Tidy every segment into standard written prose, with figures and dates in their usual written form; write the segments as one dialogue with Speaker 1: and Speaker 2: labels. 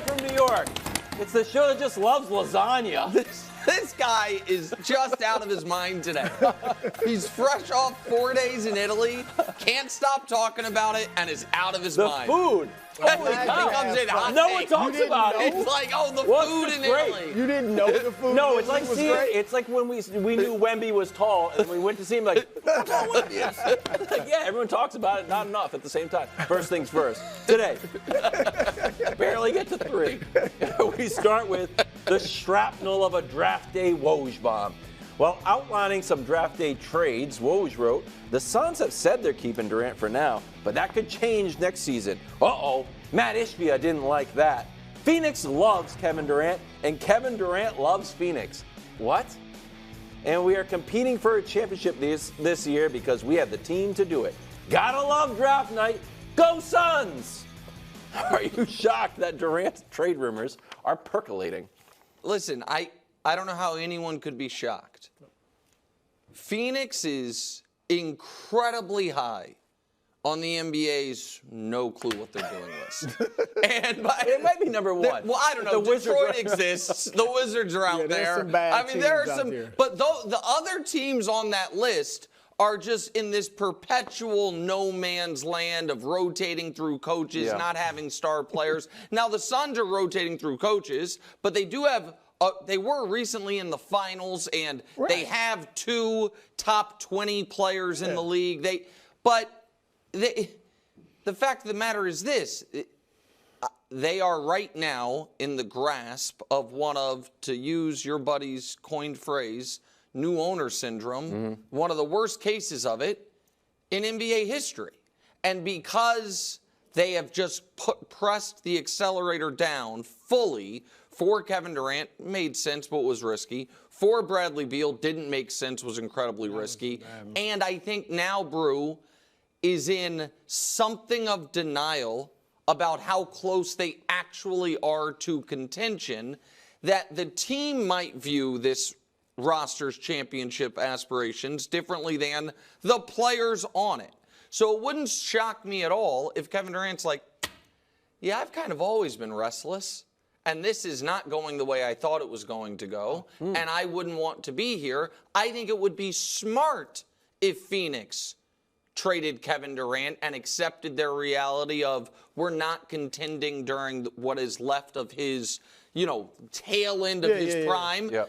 Speaker 1: Live from New York. It's the show that just loves lasagna.
Speaker 2: This guy is just out of his mind today. He's fresh off 4 days in Italy, can't stop talking about it, and is out of his mind.
Speaker 1: The food. Holy cow.
Speaker 2: He comes in hot
Speaker 1: No one
Speaker 2: takes.
Speaker 1: talks about it.
Speaker 2: It's like, oh, the
Speaker 1: What's
Speaker 2: food in
Speaker 1: great?
Speaker 2: Italy.
Speaker 3: You didn't know the food.
Speaker 1: No, it's like
Speaker 3: was
Speaker 1: seeing,
Speaker 3: great.
Speaker 1: it's like when we knew Wemby was tall and we went to see him like, Wemby is. Like, yeah, everyone talks about it, not enough at the same time. First things first. Today, barely get to 3. We start with the shrapnel of a draft day Woj bomb. While outlining some draft day trades, Woj wrote, the Suns have said they're keeping Durant for now, but that could change next season. Uh-oh, Matt Ishbia didn't like that. Phoenix loves Kevin Durant, and Kevin Durant loves Phoenix. What? And we are competing for a championship this year because we have the team to do it. Gotta love draft night. Go Suns! Are you shocked that Durant's trade rumors are percolating?
Speaker 2: Listen, I don't know how anyone could be shocked. Phoenix is incredibly high on the NBA's no clue what they're doing list. And
Speaker 1: It might be number 1.
Speaker 2: Well, I don't know. Detroit exists. The Wizards are out
Speaker 3: there's
Speaker 2: there.
Speaker 3: some bad
Speaker 2: I mean, there are
Speaker 3: teams out
Speaker 2: some.
Speaker 3: there.
Speaker 2: But the other teams on that list are just in this perpetual no man's land of rotating through coaches, not having star players. Now, the Suns are rotating through coaches, but they do have. They were recently in the finals, and they have 2 top 20 players in the league. The fact of the matter is this. They are right now in the grasp of one of, to use your buddy's coined phrase, new owner syndrome, one of the worst cases of it in NBA history. And because they have just pressed the accelerator down fully for Kevin Durant, made sense but was risky. For Bradley Beal, didn't make sense, was incredibly risky. And I think now Brew is in something of denial about how close they actually are to contention, that the team might view this roster's championship aspirations differently than the players on it. So it wouldn't shock me at all if Kevin Durant's like, yeah, I've kind of always been restless, and this is not going the way I thought it was going to go, and I wouldn't want to be here. I think it would be smart if Phoenix traded Kevin Durant and accepted their reality of we're not contending during what is left of his, tail end of his prime.
Speaker 1: Yeah.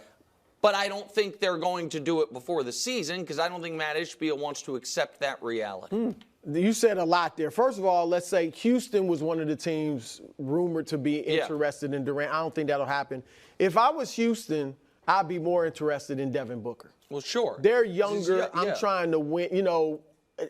Speaker 2: But I don't think they're going to do it before the season because I don't think Matt Ishbia wants to accept that reality.
Speaker 3: You said a lot there. First of all, let's say Houston was one of the teams rumored to be interested in Durant. I don't think that'll happen. If I was Houston, I'd be more interested in Devin Booker.
Speaker 2: Well, sure.
Speaker 3: They're younger. I'm trying to win.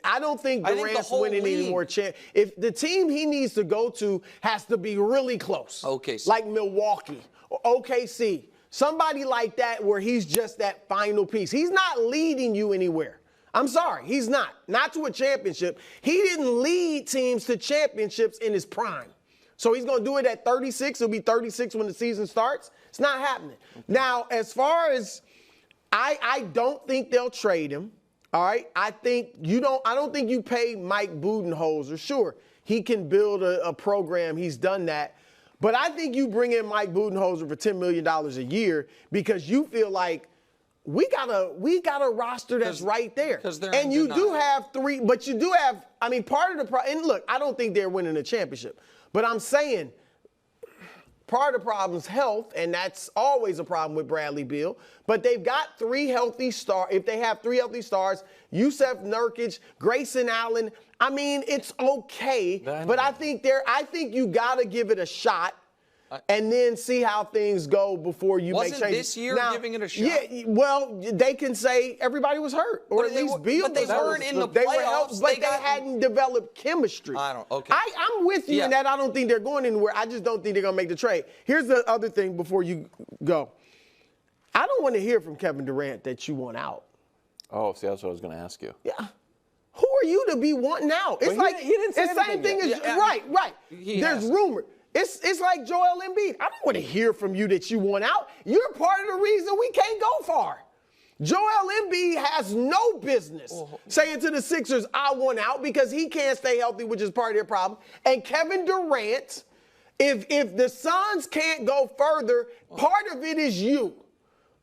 Speaker 3: I don't think Durant's winning any more chance. If the team he needs to go to has to be really close.
Speaker 2: OKC.
Speaker 3: Like Milwaukee or OKC. Somebody like that where he's just that final piece. He's not leading you anywhere. I'm sorry, he's not. Not to a championship. He didn't lead teams to championships in his prime. So he's going to do it at 36. He'll be 36 when the season starts. It's not happening. Now, as far as I don't think they'll trade him. All right? I don't think you pay Mike Budenholzer. Sure, he can build a program. He's done that. But I think you bring in Mike Budenholzer for $10 million a year because you feel like we got a roster that's right there. And you do have 3, but you do have, part of the problem, and look, I don't think they're winning a championship. But I'm saying part of the problem is health, and that's always a problem with Bradley Beal. But they've got 3 healthy stars. If they have 3 healthy stars, Yusef Nurkic, Grayson Allen, it's okay. But I think you got to give it a shot and then see how things go before you make changes.
Speaker 2: Wasn't this year giving it a shot?
Speaker 3: Yeah, well, they can say everybody was hurt, or at least Beal.
Speaker 2: But they weren't in the playoffs.
Speaker 3: They were hurt, but they hadn't developed chemistry.
Speaker 2: Okay.
Speaker 3: I'm with you in that. I don't think they're going anywhere. I just don't think they're going to make the trade. Here's the other thing before you go. I don't want to hear from Kevin Durant that you want out.
Speaker 1: Oh, see, that's what I was going to ask you.
Speaker 3: Yeah. Who are you to be wanting out? It's like
Speaker 1: he didn't say
Speaker 3: it's the same thing
Speaker 1: yet.
Speaker 3: as right. There's rumor. It's like Joel Embiid. I don't want to hear from you that you want out. You're part of the reason we can't go far. Joel Embiid has no business saying to the Sixers, I want out, because he can't stay healthy, which is part of their problem. And Kevin Durant If the Suns can't go further, part of it is you.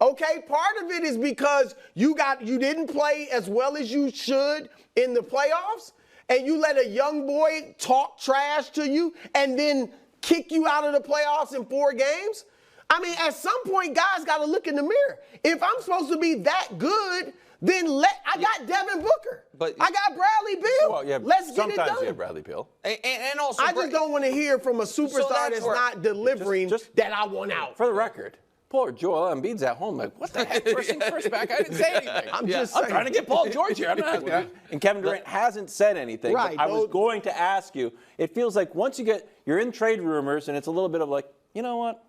Speaker 3: Okay, part of it is because you didn't play as well as you should in the playoffs, and you let a young boy talk trash to you and then kick you out of the playoffs in 4 games. I mean, at some point, guys got to look in the mirror. If I'm supposed to be that good, then I got Devin Booker. But I got Bradley Beal.
Speaker 1: Well, yeah,
Speaker 3: let's get it done.
Speaker 1: Sometimes you have Bradley Beal.
Speaker 2: And also,
Speaker 3: I just don't want to hear from a superstar that's not delivering that I want out.
Speaker 1: For the record, poor Joel Embiid's at home like, what the heck? First thing first back, I didn't say anything.
Speaker 3: I'm just saying.
Speaker 1: I'm trying to get Paul George here. I'm not asking you. And Kevin Durant hasn't said anything.
Speaker 3: Right.
Speaker 1: I was going to ask you, it feels like once you're in trade rumors and it's a little bit of like, you know what?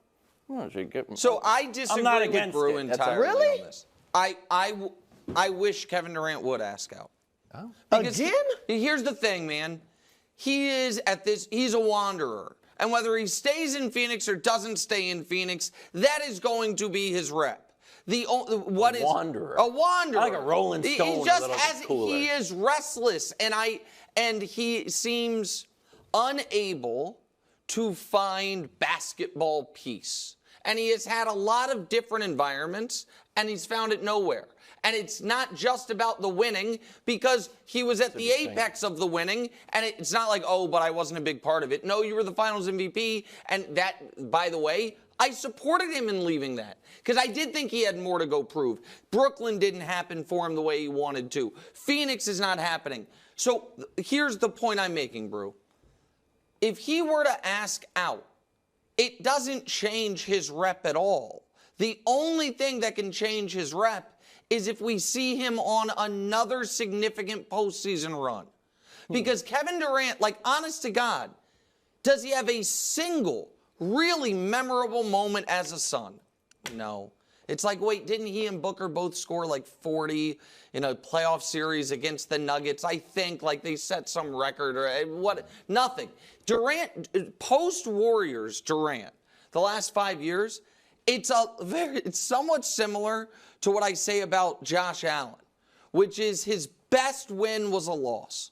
Speaker 2: So I disagree with Brew entirely on this. I wish Kevin Durant would ask out.
Speaker 3: Oh. Again?
Speaker 2: Here's the thing, man. He's a wanderer. And whether he stays in Phoenix or doesn't stay in Phoenix, that is going to be his rep.
Speaker 1: Wanderer.
Speaker 2: A wanderer.
Speaker 1: Like a Rolling Stone.
Speaker 2: He just he is restless, and he seems unable to find basketball peace. And he has had a lot of different environments, and he's found it nowhere. And it's not just about the winning, because he was at the apex of the winning, and it's not like, oh, but I wasn't a big part of it. No, you were the Finals MVP, and that, by the way, I supported him in leaving that, because I did think he had more to go prove. Brooklyn didn't happen for him the way he wanted to. Phoenix is not happening. So here's the point I'm making, Brew. If he were to ask out, it doesn't change his rep at all. The only thing that can change his rep is if we see him on another significant postseason run. Because Kevin Durant, like, honest to God, does he have a single really memorable moment as a Sun? No. It's like, wait, didn't he and Booker both score like 40 in a playoff series against the Nuggets? I think, like, they set some record or what? Nothing. Durant, post-Warriors Durant, the last 5 years, it's somewhat similar to what I say about Josh Allen, which is his best win was a loss.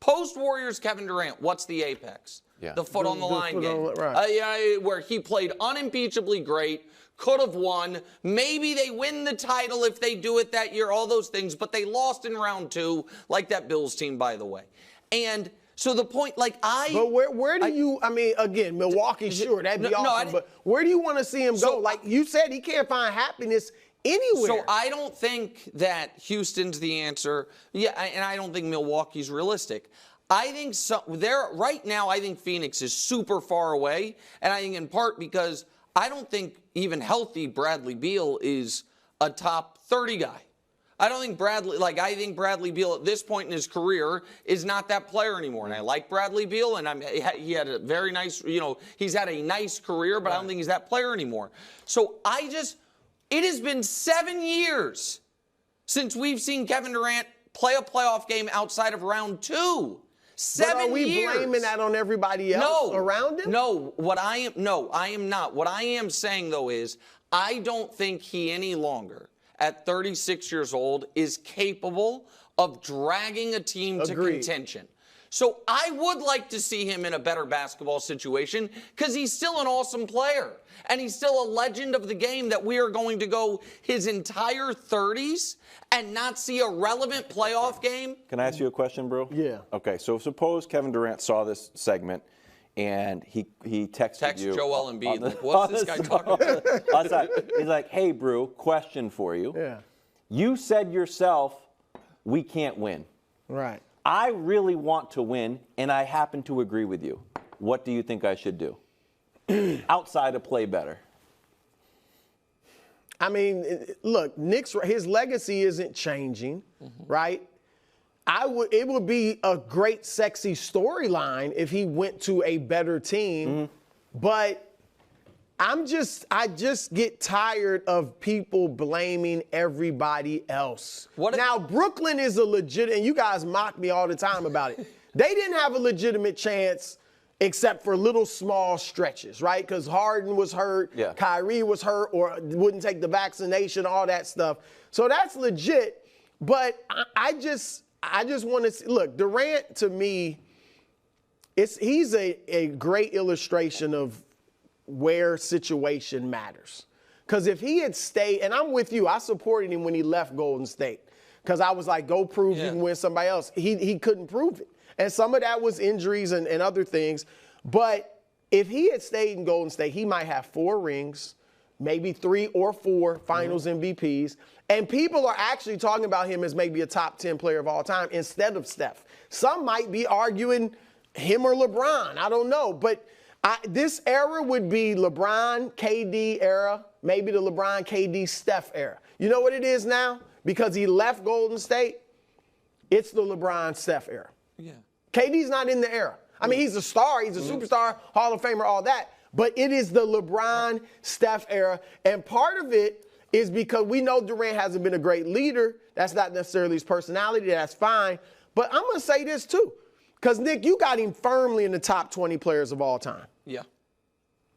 Speaker 2: Post-Warriors Kevin Durant, what's the apex? Yeah. The foot on the line game. Right. Where he played unimpeachably great, could have won. Maybe they win the title if they do it that year, all those things, but they lost in round 2, like that Bills team, by the way. And so the point, like But
Speaker 3: where do you, I mean, again, Milwaukee, sure, that'd be awesome, but where do you want to see him go? Like you said, he can't find happiness anywhere.
Speaker 2: So I don't think that Houston's the answer. Yeah, and I don't think Milwaukee's realistic. I think right now, I think Phoenix is super far away, and I think in part because I don't think even healthy Bradley Beal is a top 30 guy. I don't think I think Bradley Beal at this point in his career is not that player anymore. And I like Bradley Beal, and he had a very nice, he's had a nice career, but I don't think he's that player anymore. So it has been 7 years since we've seen Kevin Durant play a playoff game outside of round 2. 7 years. Are we
Speaker 3: blaming that on everybody else around him?
Speaker 2: No, I am not. What I am saying, though, is I don't think he any longer, at 36 years old, is capable of dragging a team to contention. So I would like to see him in a better basketball situation because he's still an awesome player. And he's still a legend of the game that we are going to go his entire 30s and not see a relevant playoff game.
Speaker 1: Can I ask you a question, bro?
Speaker 3: Yeah.
Speaker 1: Okay, so suppose Kevin Durant saw this segment and he texted you.
Speaker 2: Text Joel Embiid. What's this guy talking about?
Speaker 1: He's like, hey, Brew, question for you.
Speaker 3: Yeah.
Speaker 1: You said yourself, we can't win.
Speaker 3: Right.
Speaker 1: I really want to win, and I happen to agree with you. What do you think I should do? Outside of play better.
Speaker 3: I mean, look, his legacy isn't changing, right? It would be a great, sexy storyline if he went to a better team, but I just get tired of people blaming everybody else. Now, Brooklyn is a legit, and you guys mock me all the time about it. They didn't have a legitimate chance except for little small stretches, right? Because Harden was hurt, Kyrie was hurt, or wouldn't take the vaccination, all that stuff. So that's legit. But I just want to see, look, Durant, to me, he's a great illustration of where situation matters. Because if he had stayed, and I'm with you, I supported him when he left Golden State. Because I was like, go prove you can win somebody else. He couldn't prove it. And some of that was injuries and other things. But if he had stayed in Golden State, he might have 4 rings, maybe 3 or 4 finals MVPs. And people are actually talking about him as maybe a top 10 player of all time instead of Steph. Some might be arguing him or LeBron. I don't know. But this era would be LeBron, KD era, maybe the LeBron, KD, Steph era. You know what it is now? Because he left Golden State, it's the LeBron, Steph era.
Speaker 2: Yeah.
Speaker 3: KD's not in the era. I mean, he's a star, he's a superstar, Hall of Famer, all that. But it is the LeBron, Steph era. And part of it is because we know Durant hasn't been a great leader. That's not necessarily his personality. That's fine. But I'm going to say this, too. Because, Nick, you got him firmly in the top 20 players of all time.
Speaker 2: Yeah.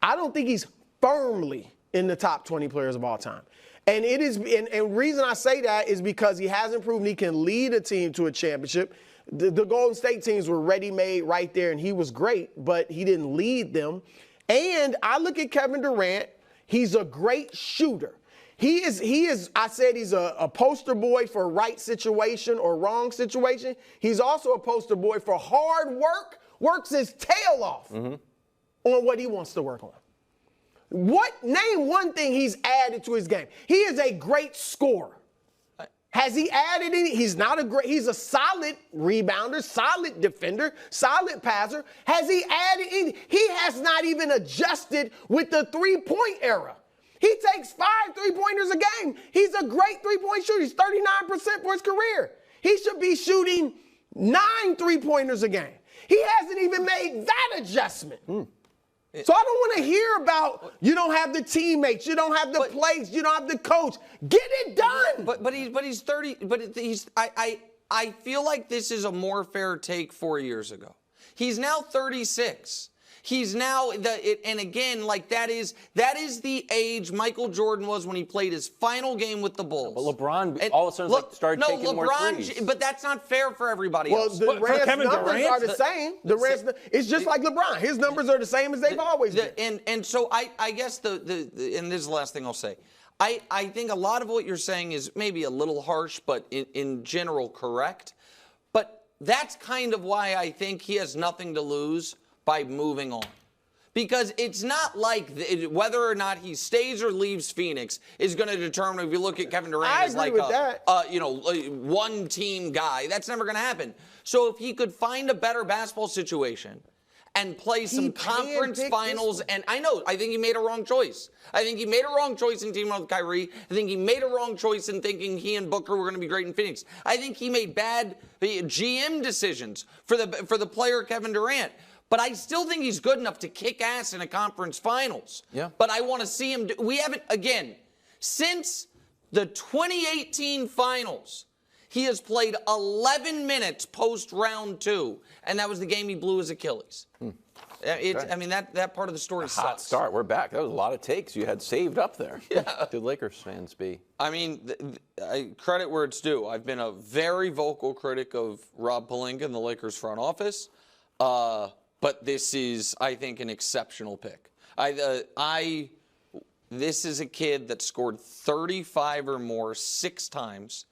Speaker 3: I don't think he's firmly in the top 20 players of all time. And it is, and reason I say that is because he hasn't proven he can lead a team to a championship. The Golden State teams were ready-made right there, and he was great, but he didn't lead them. And I look at Kevin Durant. He's a great shooter. He is. I said he's a poster boy for right situation or wrong situation. He's also a poster boy for hard work, works his tail off on what he wants to work on. Name one thing he's added to his game. He is a great scorer. Has he added any? He's a solid rebounder, solid defender, solid passer. Has he added any? He has not even adjusted with the three-point era. He takes 5 3-pointers a game. He's a great three-point shooter. He's 39% for his career. He should be shooting 9 3-pointers a game. He hasn't even made that adjustment. So I don't want to hear about you don't have the teammates, you don't have the plays, you don't have the coach. Get it done.
Speaker 2: But he's 30. But I feel like this is a more fair take 4 years ago. He's now 36. He's now and again, like that is the age Michael Jordan was when he played his final game with the Bulls.
Speaker 1: But LeBron all of a sudden started taking more threes.
Speaker 2: But that's not fair for everybody else.
Speaker 3: Well, Durant's numbers are the same. It's just like LeBron. His numbers are the same as they've always been.
Speaker 2: And so I guess and this is the last thing I'll say. I think a lot of what you're saying is maybe a little harsh, but in general correct. But that's kind of why I think he has nothing to lose by moving on. Because it's not like whether or not he stays or leaves Phoenix is going to determine if you look at Kevin Durant as like a one-team guy. That's never going to happen. So if he could find a better basketball situation and play some conference finals, and I think he made a wrong choice. I think he made a wrong choice in teaming up with Kyrie. I think he made a wrong choice in thinking he and Booker were going to be great in Phoenix. I think he made bad GM decisions for the player Kevin Durant. But I still think he's good enough to kick ass in a conference finals. Yeah. But I want to see him we haven't, again, since the 2018 finals, he has played 11 minutes post round 2, and that was the game he blew his Achilles. I mean, that part of the story sucks.
Speaker 1: Hot start. We're back. That was a lot of takes you had saved up there. Yeah. Did Lakers fans be?
Speaker 2: I mean, credit where it's due. I've been a very vocal critic of Rob Pelinka and the Lakers front office. But this is, I think, an exceptional pick. This is a kid that scored 35 or more 6 times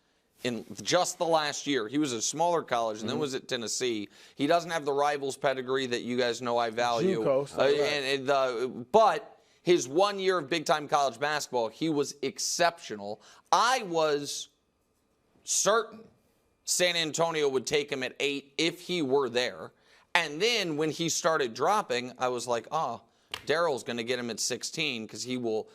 Speaker 2: in just the last year. He was a smaller college and then was at Tennessee. He doesn't have the rivals pedigree that you guys know I value. But his 1 year of big-time college basketball, he was exceptional. I was certain San Antonio would take him at 8 if he were there. And then when he started dropping, I was like, Daryl's going to get him at 16 because he will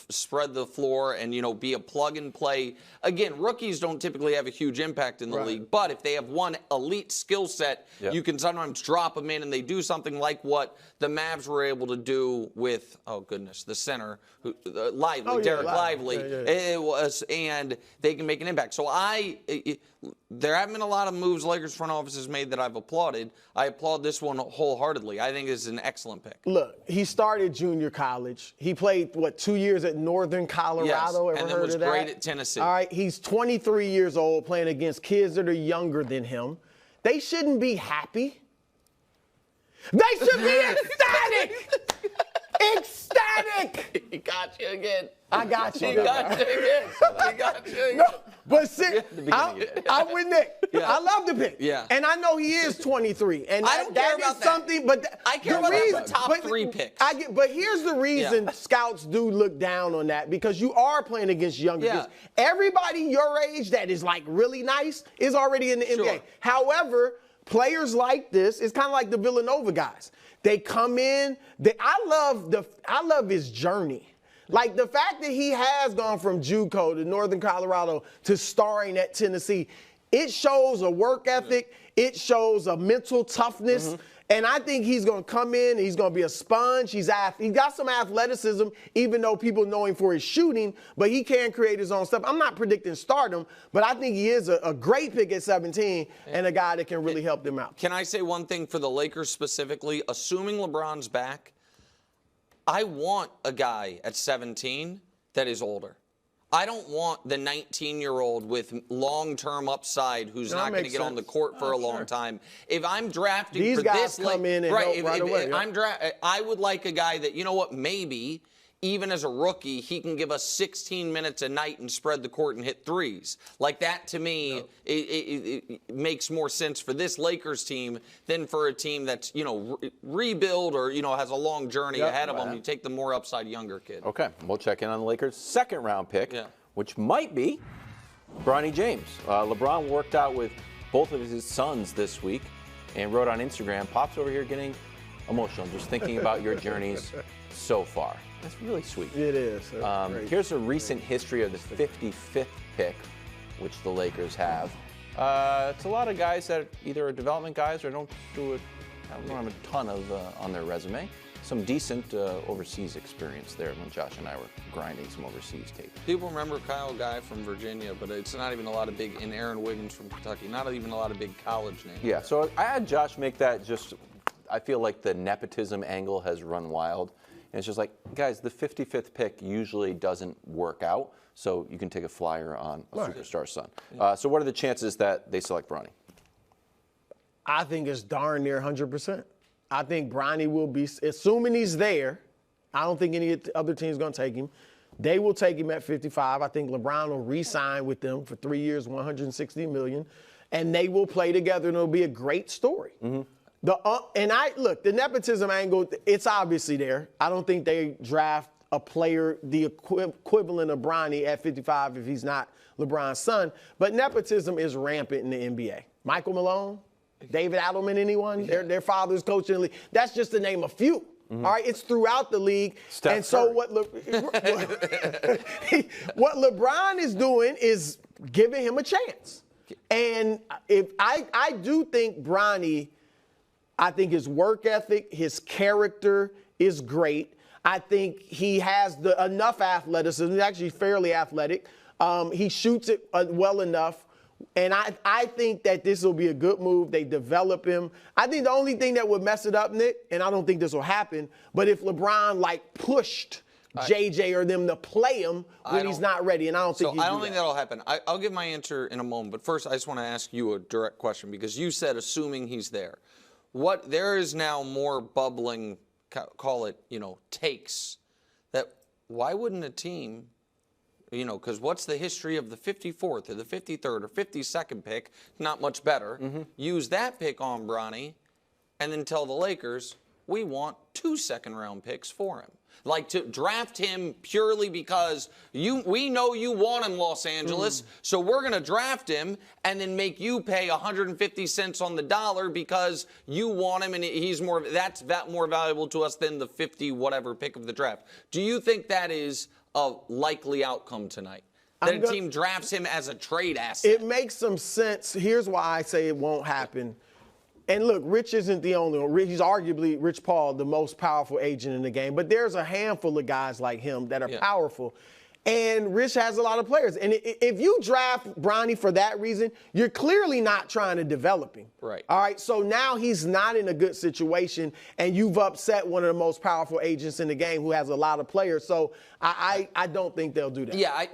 Speaker 2: spread the floor and, be a plug-and-play. Again, rookies don't typically have a huge impact in the league, but if they have one elite skill set, you can sometimes drop them in and they do something like what the Mavs were able to do with, the center, Derek Lively. It was, and they can make an impact. So there haven't been a lot of moves Lakers front office has made that I've applauded. I applaud this one wholeheartedly. I think it's an excellent pick.
Speaker 3: Look, he started junior college. He played, 2 years at Northern Colorado.
Speaker 2: Yes, and then was great at Tennessee.
Speaker 3: All right, he's 23 years old playing against kids that are younger than him. They shouldn't be happy. They should be ecstatic. Ecstatic.
Speaker 2: He got you again.
Speaker 3: I got you.
Speaker 2: He got you again. He got you again.
Speaker 3: No, but see, I'm with Nick.
Speaker 2: Yeah.
Speaker 3: I love the pick.
Speaker 2: Yeah.
Speaker 3: And I know he is 23. And
Speaker 2: I don't care about
Speaker 3: is something, but
Speaker 2: I care about the top 3 picks.
Speaker 3: But here's the reason scouts do look down on that, because you are playing against younger kids. Everybody your age that is like really nice is already in the NBA. However, players like this, it's kind of like the Villanova guys. They come in. I love his journey. Like the fact that he has gone from JUCO to Northern Colorado to starring at Tennessee, it shows a work ethic. It shows a mental toughness. And I think he's going to come in, he's going to be a sponge. He's got some athleticism, even though people know him for his shooting, but he can create his own stuff. I'm not predicting stardom, but I think he is a great pick at 17 and a guy that can really help them out.
Speaker 2: Can I say one thing for the Lakers specifically? Assuming LeBron's back, I want a guy at 17 that is older. I don't want the 19-year-old with long-term upside who's not going to get on the court for a long time. If I'm drafting
Speaker 3: these
Speaker 2: for
Speaker 3: guys
Speaker 2: this,
Speaker 3: come in and help right away.
Speaker 2: I would like a guy that, you know what, maybe even as a rookie, he can give us 16 minutes a night and spread the court and hit threes. Like that, to me, it makes more sense for this Lakers team than for a team that's, rebuild or, has a long journey ahead of them. You take the more upside younger kid.
Speaker 1: Okay, we'll check in on the Lakers' second-round pick, which might be Bronny James. LeBron worked out with both of his sons this week and wrote on Instagram, "Pop's over here getting emotional just thinking about your journeys so far." That's really sweet.
Speaker 3: It is.
Speaker 1: Here's a recent history of the 55th pick, which the Lakers have. It's a lot of guys that either are development guys or don't have a ton of on their resume. Some decent overseas experience there when Josh and I were grinding some overseas tape.
Speaker 2: People remember Kyle Guy from Virginia, but it's not even a lot of big, and Aaron Wiggins from Kentucky, not even a lot of big college names.
Speaker 1: Yeah, so I had Josh make that I feel like the nepotism angle has run wild. And it's just like, guys, the 55th pick usually doesn't work out, so you can take a flyer on a superstar son. So what are the chances that they select Bronny?
Speaker 3: I think it's darn near 100%. I think Bronny will be, assuming he's there, I don't think any other team's going to take him. They will take him at 55. I think LeBron will re-sign with them for 3 years, $160 million, and they will play together, and it'll be a great story. The nepotism angle, it's obviously there. I don't think they draft a player the equivalent of Bronny at 55 if he's not LeBron's son. But nepotism is rampant in the NBA. Michael Malone, David Adelman, anyone? Their father's coaching the league. That's just to name a few. All right, it's throughout the league. And so what LeBron is doing is giving him a chance. And if I do think Bronny, I think his work ethic, his character is great. I think he has enough athleticism. He's actually fairly athletic. He shoots it well enough. And I think that this will be a good move. They develop him. I think the only thing that would mess it up, Nick, and I don't think this will happen, but if LeBron pushed JJ or them to play him when he's not ready, and I don't think
Speaker 2: I don't think that'll happen. I'll give my answer in a moment, but first I just want to ask you a direct question because you said assuming he's there. There is now more bubbling, call it, takes that why wouldn't a team, because what's the history of the 54th or the 53rd or 52nd pick, not much better, use that pick on Bronny and then tell the Lakers, we want 2 second-round picks for him. Like to draft him purely because we know you want him, Los Angeles, so we're going to draft him and then make you pay 150 cents on the dollar because you want him and he's more valuable to us than the 50 whatever pick of the draft. Do you think that is a likely outcome tonight? That a team drafts him as a trade asset? It
Speaker 3: makes some sense. Here's why I say it won't happen. And look, Rich isn't the only one. He's arguably, Rich Paul, the most powerful agent in the game. But there's a handful of guys like him that are powerful. And Rich has a lot of players. And if you draft Bronny for that reason, you're clearly not trying to develop him.
Speaker 2: Right.
Speaker 3: All right. So now he's not in a good situation, and you've upset one of the most powerful agents in the game who has a lot of players. So I don't think they'll do that.
Speaker 2: Yeah, I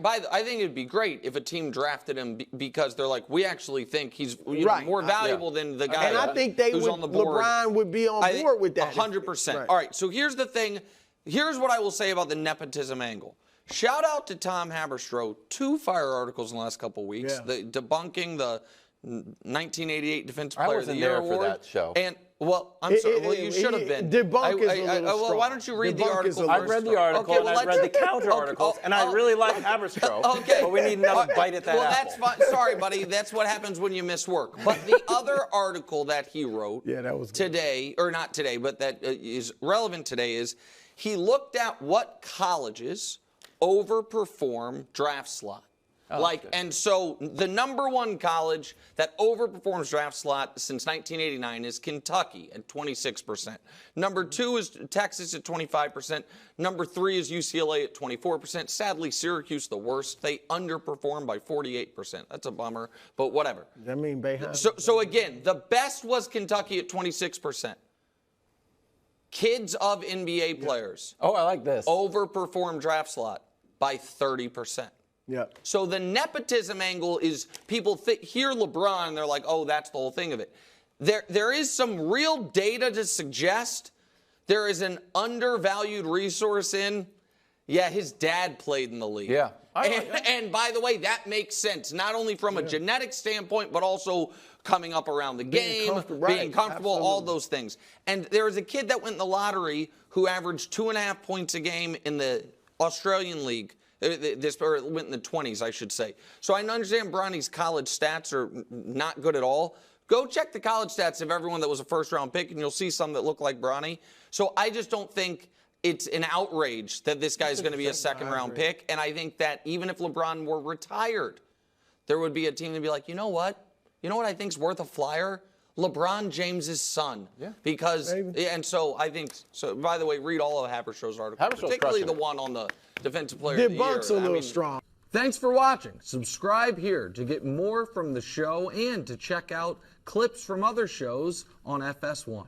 Speaker 2: think it'd be great if a team drafted him because they're like, we actually think he's more valuable than the guy
Speaker 3: and I think
Speaker 2: who's on the board.
Speaker 3: LeBron would be on board with that.
Speaker 2: 100%.
Speaker 3: Right.
Speaker 2: All right, so here's the thing. Here's what I will say about the nepotism angle. Shout out to Tom Haberstroh, 2 Fire articles in the last couple of weeks, debunking the 1988 Defensive Player of the Year award.
Speaker 1: For that show.
Speaker 2: And well, I'm sorry. Well, you should have been.
Speaker 3: Debunk is a little strong.
Speaker 2: Why don't you read the article?
Speaker 1: I've read the article, and I've read the counter articles, and I really like Haberstroh.
Speaker 2: Okay.
Speaker 1: But we need another bite at that apple.
Speaker 2: That's fine. Sorry, buddy. That's what happens when you miss work. But the other article that he wrote
Speaker 3: that was
Speaker 2: today, or not today, but that is relevant today, is he looked at what colleges overperform draft slot. And so the #1 college that overperforms draft slot since 1989 is Kentucky at 26%. #2 is Texas at 25%. #3 is UCLA at 24%. Sadly, Syracuse the worst. They underperform by 48%. That's a bummer, but whatever.
Speaker 3: Does that mean Bayham?
Speaker 2: So again, the best was Kentucky at 26%. Kids of NBA players.
Speaker 1: Oh, I like this.
Speaker 2: Overperform draft slot by 30%.
Speaker 3: Yeah.
Speaker 2: So the nepotism angle is people hear LeBron and they're like, oh, that's the whole thing of it. There is some real data to suggest there is an undervalued resource in, his dad played in the league.
Speaker 1: Yeah.
Speaker 2: And by the way, that makes sense, not only from a genetic standpoint, but also coming up around the game, being comfortable, all those things. And there was a kid that went in the lottery who averaged 2.5 points a game in the Australian League. Or went in the 20s, I should say. So I understand Bronny's college stats are not good at all. Go check the college stats of everyone that was a first-round pick, and you'll see some that look like Bronny. So I just don't think it's an outrage that this guy's going to be a second-round pick. And I think that even if LeBron were retired, there would be a team that'd be like, you know what? You know what I think's worth a flyer? LeBron James's son. Yeah. Because, and so I think, by the way, read all of Haberstrow's articles, particularly the one on the Defensive Player of the Year.
Speaker 3: Debunk's a little strong.
Speaker 4: Thanks for watching. Subscribe here to get more from the show and to check out clips from other shows on FS1.